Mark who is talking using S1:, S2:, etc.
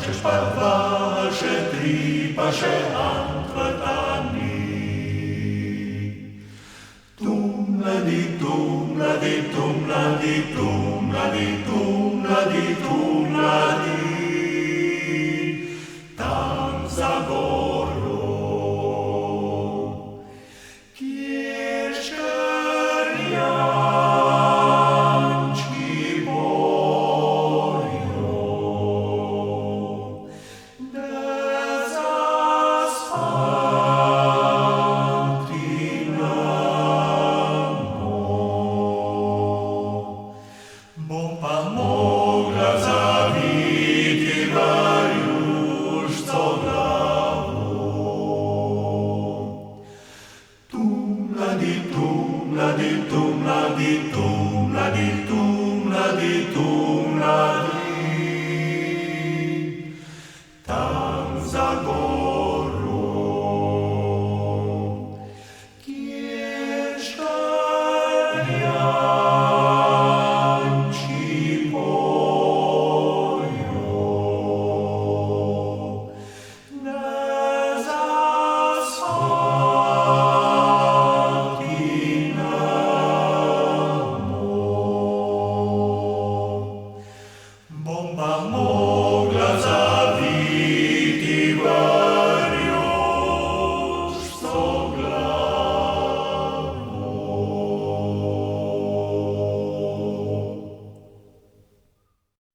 S1: še šparva, še tri, pa še Antwerpani. Tu mladi, tu mladi, tu mladi, tu mladi, tu mladi, tu mladi, tam za goro, kjer škrjančki pojo, da zaspati bom pa mogla zaviti v južco glavo. Tu mladi, tu mladi, tu mladi, tu